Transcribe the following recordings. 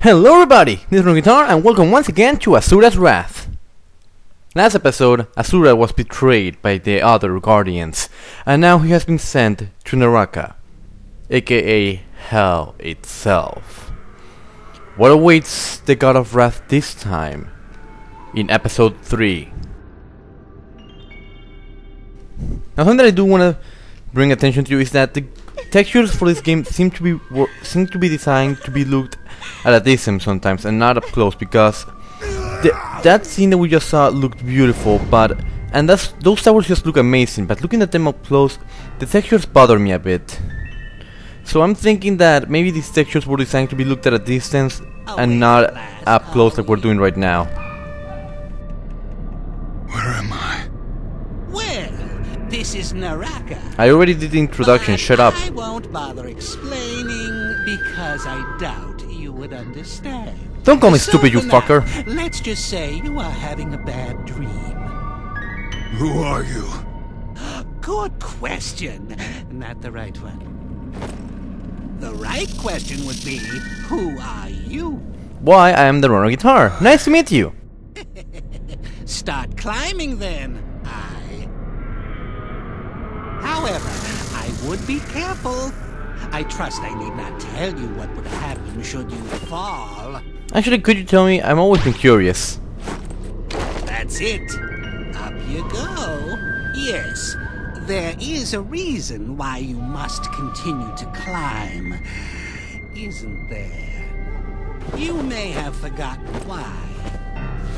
Hello everybody, this is RunnerGuitar and welcome once again to Asura's Wrath. Last episode, Asura was betrayed by the other Guardians, and now he has been sent to Naraka, aka Hell itself. What awaits the God of Wrath this time? In episode 3. Now something that I do want to bring attention to is that the textures for this game seem to be designed to be looked at a distance sometimes and not up close, because that scene that we just saw looked beautiful, and those towers just look amazing, but looking at them up close, the textures bother me a bit. So I'm thinking that maybe these textures were designed to be looked at a distance and not up close like we're doing right now. Where am I? Well, this is Naraka. I already did the introduction, shut up. I won't bother explaining because I doubt you would understand. Don't call me stupid, you for now, fucker. Let's just say you are having a bad dream. Who are you? Good question. Not the right one. The right question would be, who are you? Why, I am the RunnerGuitar. Nice to meet you. Start climbing then. However, I would be careful. I trust I need not tell you what would happen should you fall. Actually, could you tell me? I'm always been curious. That's it. Up you go. Yes, there is a reason why you must continue to climb, isn't there? You may have forgotten why,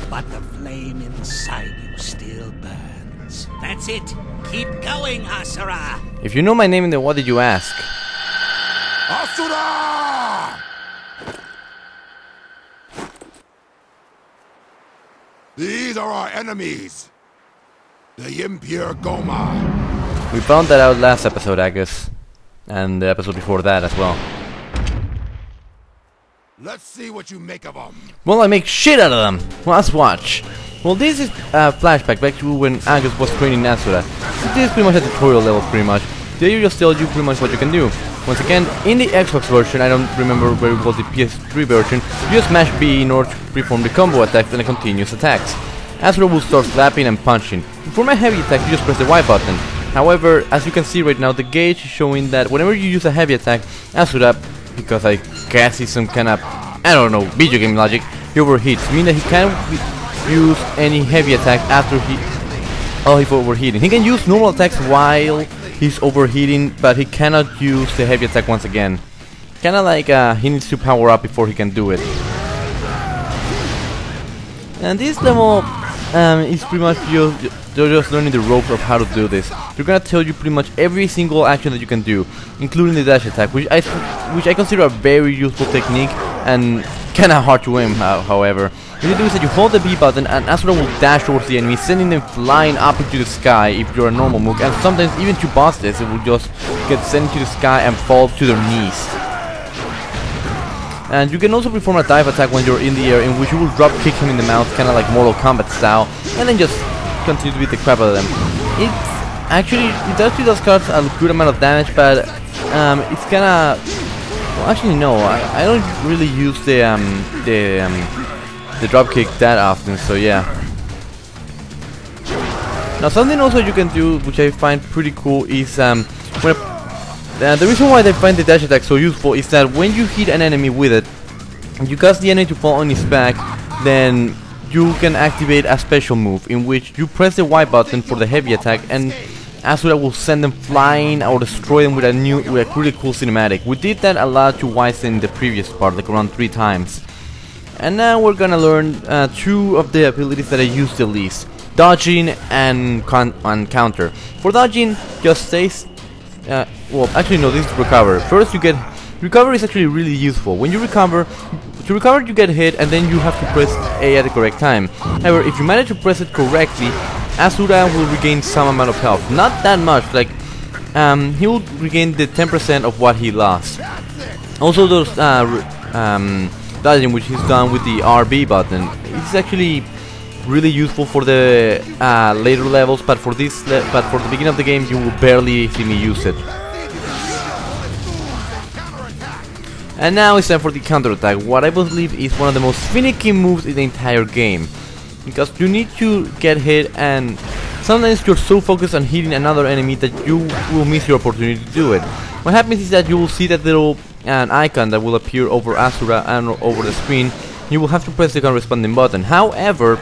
but the flame inside you still burns. That's it. Keep going, Asura. If you know my name, then what did you ask? Asura! These are our enemies. The impure Goma. We found that out last episode, Augus, and the episode before that as well. Let's see what you make of them. Well, I make shit out of them. Well, let's watch. Well, this is a flashback back to when Augus was training Asura. This is pretty much a tutorial level, pretty much. They just tell you pretty much what you can do. Once again, in the Xbox version, I don't remember very well the PS3 version, you just smash B in order to perform the combo attacks and the continuous attacks. Asura will start slapping and punching. For my heavy attack, you just press the Y button. However, as you can see right now, the gauge is showing that whenever you use a heavy attack, Asura, because I guess he's some kind of, I don't know, video game logic, he overheats, meaning that he can't use any heavy attack after he's overheating. He can use normal attacks while he's overheating, but he cannot use the heavy attack once again. Kinda like he needs to power up before he can do it. And this level is pretty much you're just learning the ropes of how to do this. They're gonna tell you pretty much every single action that you can do, including the dash attack, which I consider a very useful technique and kinda hard to aim. However, what you do is that you hold the B button and Asura will dash towards the enemy, sending them flying up into the sky if you're a normal Mook, and sometimes even to bosses, it will just get sent into the sky and fall to their knees. And you can also perform a dive attack when you're in the air, in which you will drop kick him in the mouth, kinda like Mortal Kombat style, and then just continue to beat the crap out of them. It actually does cause a good amount of damage, but it's kinda, well, actually no, I don't really use the dropkick that often, so yeah. Now something also you can do, which I find pretty cool, is the reason why I find the dash attack so useful is that when you hit an enemy with it, you cause the enemy to fall on his back, then you can activate a special move in which you press the Y button for the heavy attack, and Asura will send them flying or destroy them with a really cool cinematic. We did that a lot to Weiss in the previous part, like around 3 times. And now we're gonna learn 2 of the abilities that I use the least: dodging and counter. For dodging, just stay. Well, actually no, this is recover. First you get recover is actually really useful. When you recover, you get hit, and then you have to press A at the correct time. However, if you manage to press it correctly, Asura will regain some amount of health. Not that much, like he will regain the 10% of what he lost. Also, those dodging, which is done with the RB button, it's actually really useful for the later levels, but for the beginning of the game, you will barely see me use it. And now it's time for the counterattack, what I believe is one of the most finicky moves in the entire game. Because you need to get hit, and sometimes you're so focused on hitting another enemy that you will miss your opportunity to do it. What happens is that you will see that little icon that will appear over Asura and over the screen. You will have to press the corresponding button. However,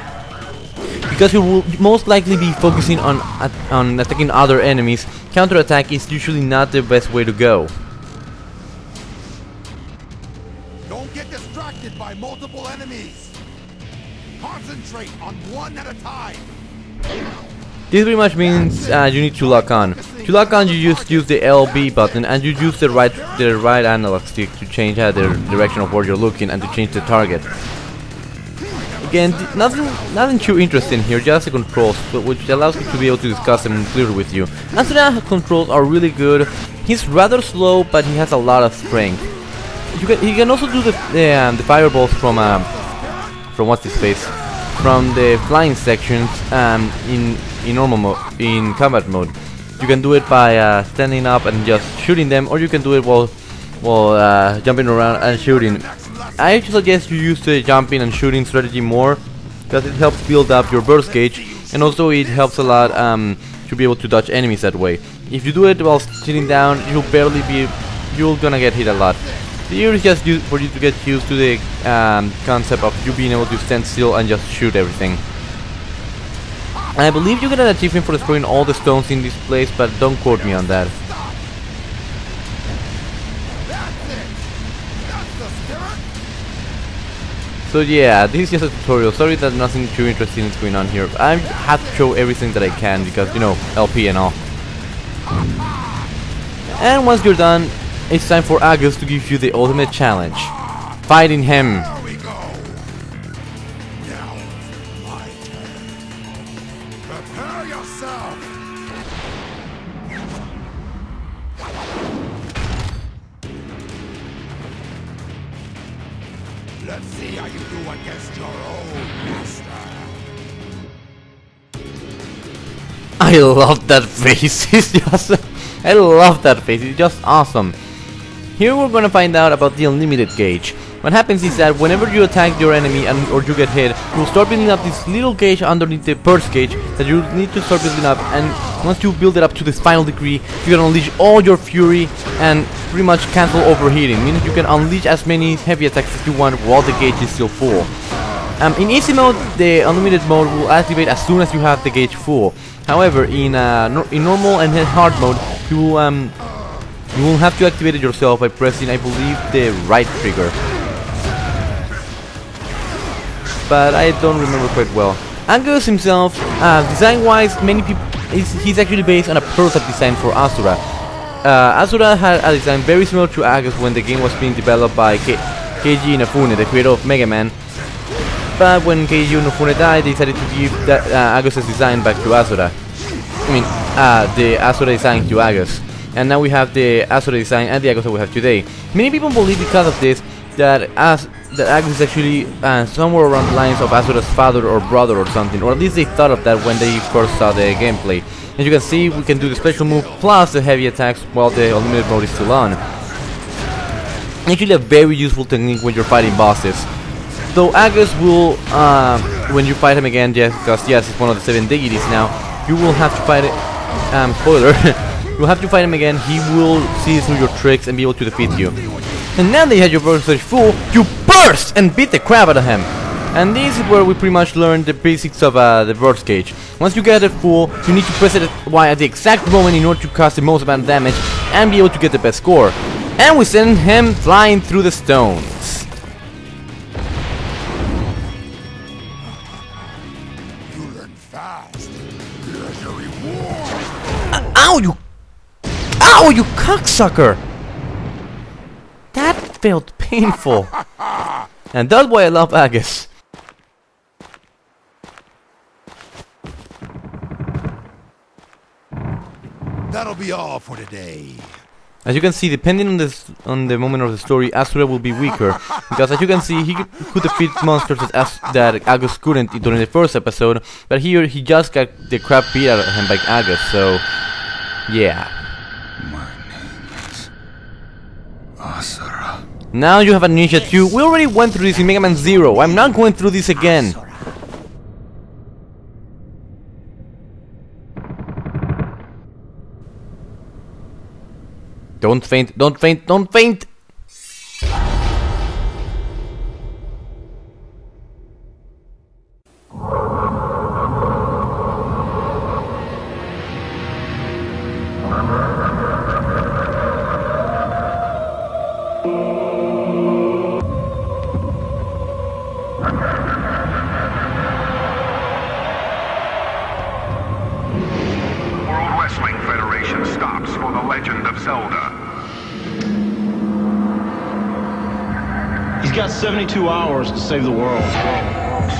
because you will most likely be focusing on attacking other enemies, counterattack is usually not the best way to go. Don't get distracted by multiple enemies. Concentrate on one at a time. This pretty much means you need to lock on. To lock on, you just use the LB button and you use the right analog stick to change the direction of where you're looking and to change the target. Again, nothing too interesting here, just the controls, which allows me to be able to discuss them clearly with you. Asura's controls are really good. He's rather slow, but he has a lot of strength. He can also do the fireballs from what's his face, from the flying sections in normal mode, in combat mode. You can do it by standing up and just shooting them, or you can do it while jumping around and shooting. I suggest you use the jumping and shooting strategy more, because it helps build up your burst gauge, and also it helps a lot to be able to dodge enemies that way. If you do it while sitting down, you're gonna get hit a lot. Here is just for you to get used to the concept of you being able to stand still and just shoot everything. And I believe you get an achievement for destroying all the stones in this place, but don't quote me on that. So yeah, this is just a tutorial. Sorry that nothing too interesting is going on here. I have to show everything that I can because, you know, LP and all. And once you're done, it's time for Augus to give you the ultimate challenge. Fighting him. There we go. Now, my turn. Prepare yourself. Let's see how you do against your own master. I love that face. It's just, I love that face. It's just awesome. Here we're gonna find out about the unlimited gauge. What happens is that whenever you attack your enemy or you get hit, you'll start building up this little gauge underneath the burst gauge that you need to start building up, and once you build it up to this final degree, you can unleash all your fury and pretty much cancel overheating, meaning you can unleash as many heavy attacks as you want while the gauge is still full. In easy mode, the unlimited mode will activate as soon as you have the gauge full. However, in normal and hard mode, you will have to activate it yourself by pressing, I believe, the right trigger. But I don't remember quite well. Augus himself, design-wise, he's actually based on a prototype design for Asura. Asura had a design very similar to Augus when the game was being developed by Keiji Inafune, the creator of Mega Man. But when Keiji Inafune died, they decided to give Augus's design back to Asura. I mean, the Asura design to Augus. And now we have the Asura design and the Augus that we have today. Many people believe because of this that Augus is actually somewhere around the lines of Asura's father or brother or something, or at least they thought of that when they first saw the gameplay. As you can see, we can do the special move plus the heavy attacks while the unlimited mode is still on. Actually a very useful technique when you're fighting bosses. Though Augus will, when you fight him again, because yes, it's one of the 7 deities now, you will have to fight it, spoiler, you'll have to fight him again. He will see through your tricks and be able to defeat you. And now that you have your burst stage full, you burst and beat the crap out of him. And this is where we pretty much learn the basics of the burst gauge. Once you get it full, you need to press it at the exact moment in order to cause the most amount of damage and be able to get the best score. And we send him flying through the stones. You learn fast. Here's your reward. Ow, you cocksucker! That felt painful. And that's why I love Augus. That'll be all for today. As you can see, depending on the moment of the story, Asura will be weaker. Because as you can see, he could defeat monsters that Augus couldn't during the first episode. But here, he just got the crap beat out of him by Augus, so... yeah. My name is Asura. Now you have a ninja too. We already went through this in Mega Man 0. I'm not going through this again. Asura. Don't faint, don't faint, don't faint! Wrestling Federation stops for the Legend of Zelda. He's got 72 hours to save the world.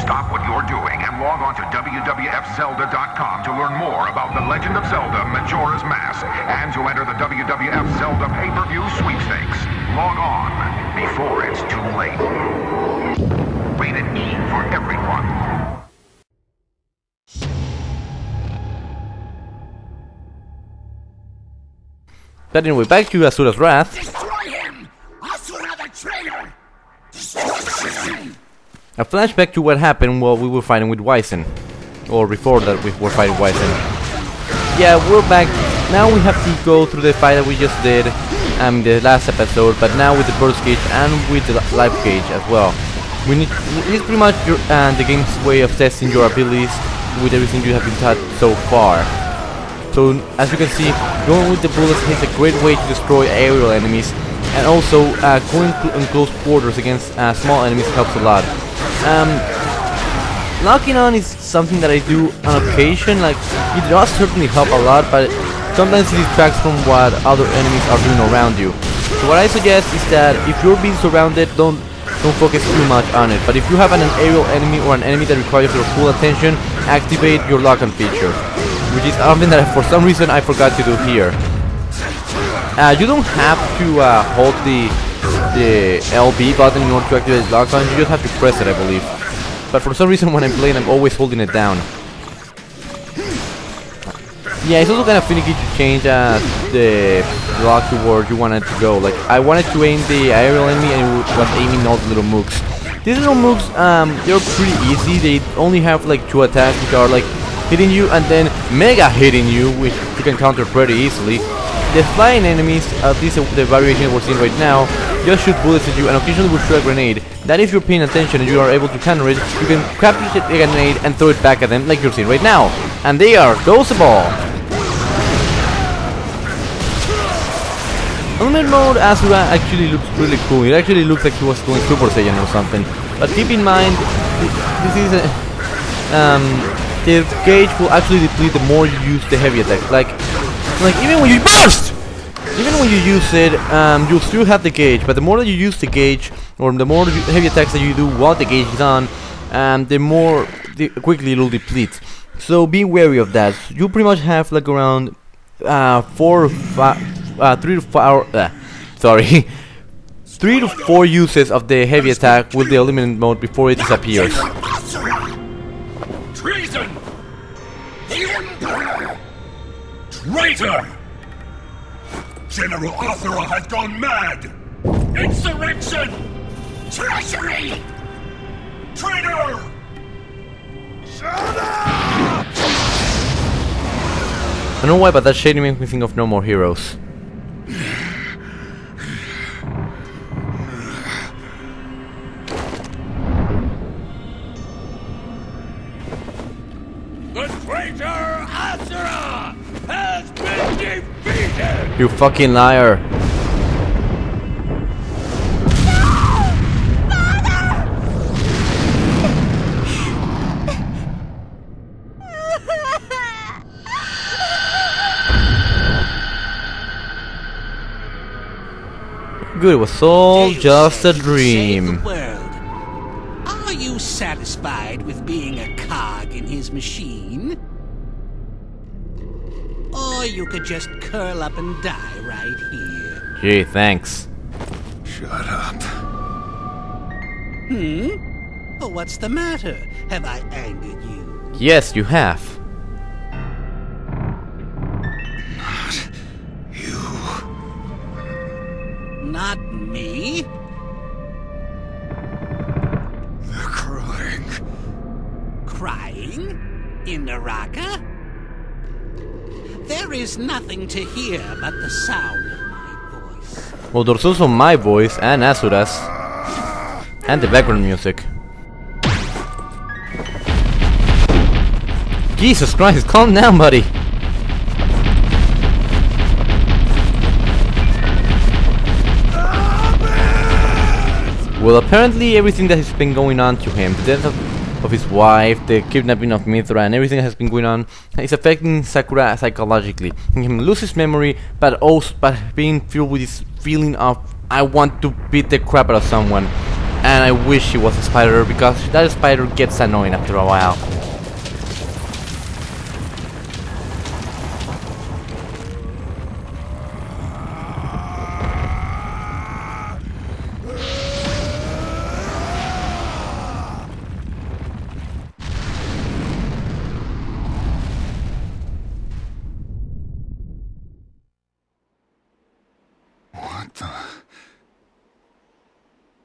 Stop what you're doing and log on to WWFZelda.com to learn more about the Legend of Zelda Majora's Mask and to enter the WWF Zelda pay-per-view sweepstakes. Log on before it's too late. Rated E for everyone. But anyway, back to Asura's Wrath. Destroy him! Asura the traitor! Destruction! A flashback to what happened while we were fighting with Wyson. Or before that we were fighting Wyson. Yeah, we're back. Now we have to go through the fight that we just did the last episode, but now with the burst gauge and with the life gauge as well. It's pretty much your, the game's way of testing your abilities with everything you have been taught so far. So, as you can see, going with the bullets is a great way to destroy aerial enemies, and also going in close quarters against small enemies helps a lot. Locking on is something that I do on occasion, like, it does certainly help a lot, but sometimes it distracts from what other enemies are doing around you. So what I suggest is that if you're being surrounded, don't focus too much on it, but if you have an aerial enemy or an enemy that requires your full attention, activate your lock-on feature, which is something that for some reason I forgot to do here. You don't have to hold the LB button in order to activate lock-on, you just have to press it, I believe. But for some reason when I'm playing, I'm always holding it down. Yeah, it's also kind of finicky to change the lock to where you want it to go. Like, I wanted to aim the aerial enemy and it was aiming all the little mooks. These little mooks, they're pretty easy. They only have like 2 attacks, which are like hitting you and then mega hitting you, which you can counter pretty easily. The flying enemies, at least the variation we're seeing right now, just shoot bullets at you and occasionally will shoot a grenade. That if you're paying attention and you are able to counter it, you can capture the grenade and throw it back at them like you're seeing right now. And they are dosable! Ultimate mode Asura actually looks really cool. It actually looks like he was going Super Saiyan or something. But keep in mind, this is the gauge will actually deplete the more you use the heavy attack. Like even when you burst, even when you use it, you'll still have the gauge. But the more that you use the gauge, or the more heavy attacks that you do while the gauge is on, the quickly it'll deplete. So be wary of that. You pretty much have like around 3 to 4 uses of the heavy attack with the eliminate mode before it disappears. Treason! The Emperor! Traitor! General Asura has gone mad! Insurrection! Treachery! Traitor! Shut up! I don't know why, but that shading makes me think of No More Heroes. The traitor Asura has been defeated! You fucking liar. Good, it was all just a dream. Are you satisfied with being a cog in his machine? Or you could just curl up and die right here. Gee, thanks. Shut up. Oh, what's the matter? Have I angered you? Yes, you have. Not me. Speaking in the rocker? There is nothing to hear but the sound of my voice. Well, there's also my voice and Asura's. And the background music. Jesus Christ, calm down, buddy. Well, apparently everything that has been going on to him, the death of his wife, the kidnapping of Mithra, and everything that has been going on is affecting Sakura psychologically. Making him lose his memory, but also being filled with this feeling of I want to beat the crap out of someone, and I wish he was a spider, because that spider gets annoying after a while.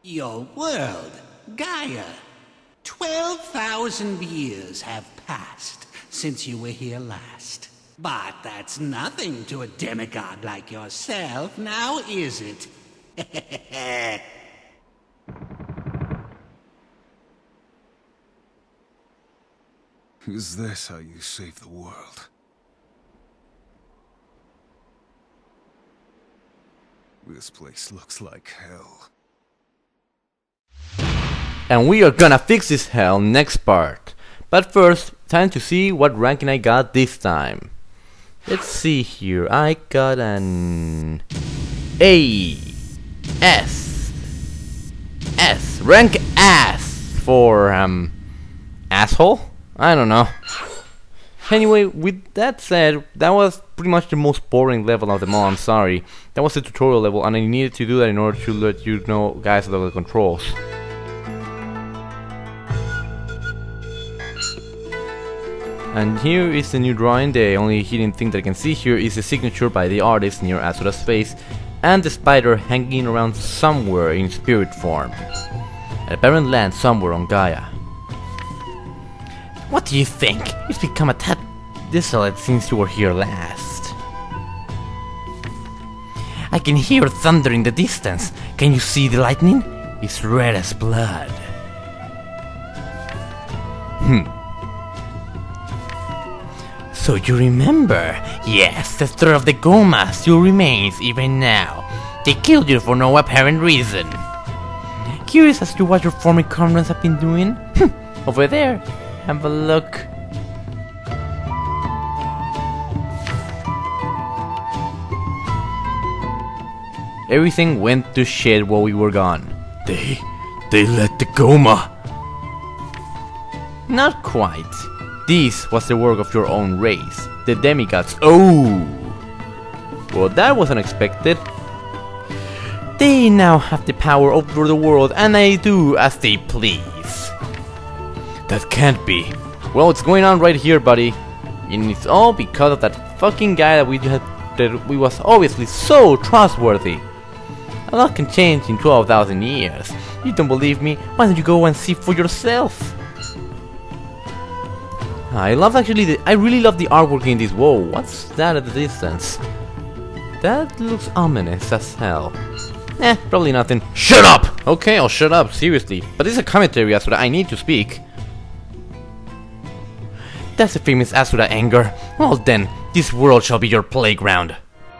Your world, Gaia. 12,000 years have passed since you were here last. But that's nothing to a demigod like yourself, now is it? Is this how you save the world? This place looks like hell. And we are gonna fix this hell next part. But first, time to see what ranking I got this time. Let's see here. I got an A, S, rank S for asshole? I don't know. Anyway, with that said, that was pretty much the most boring level of them all, I'm sorry. That was the tutorial level, and I needed to do that in order to let you know guys about the controls. And here is the new drawing. The only hidden thing that I can see here is the signature by the artist near Asura's face, and the spider hanging around somewhere in spirit form. At a barren land somewhere on Gaia. What do you think? It's become a tad desolate since you were here last. I can hear thunder in the distance. Can you see the lightning? It's red as blood. So you remember? Yes, the threat of the Goma still remains even now. They killed you for no apparent reason. Curious as to what your former comrades have been doing? Over there. Have a look. Everything went to shit while we were gone. They let the Goma. Not quite. This was the work of your own race, the demigods. Oh! Well, that was unexpected. They now have the power over the world, and they do as they please. That can't be. Well, it's going on right here, buddy. And it's all because of that fucking guy that we was obviously so trustworthy. A lot can change in 12,000 years. You don't believe me? Why don't you go and see for yourself? I really love the artwork in this. Whoa, what's that at the distance? That looks ominous as hell. Probably nothing. Shut up! Okay, I'll shut up, seriously. But this is a commentary, Asura. I need to speak. That's the famous Asura anger. Well then, this world shall be your playground.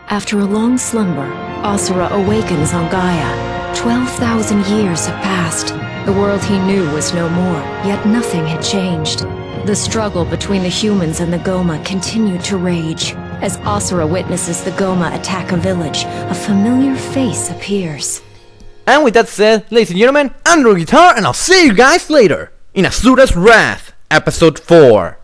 After a long slumber, Asura awakens on Gaia. 12,000 years have passed. The world he knew was no more, yet nothing had changed. The struggle between the humans and the Goma continued to rage. As Asura witnesses the Goma attack a village, a familiar face appears. And with that said, ladies and gentlemen, I'm RunnerGuitar, and I'll see you guys later in Asura's Wrath, Episode 4.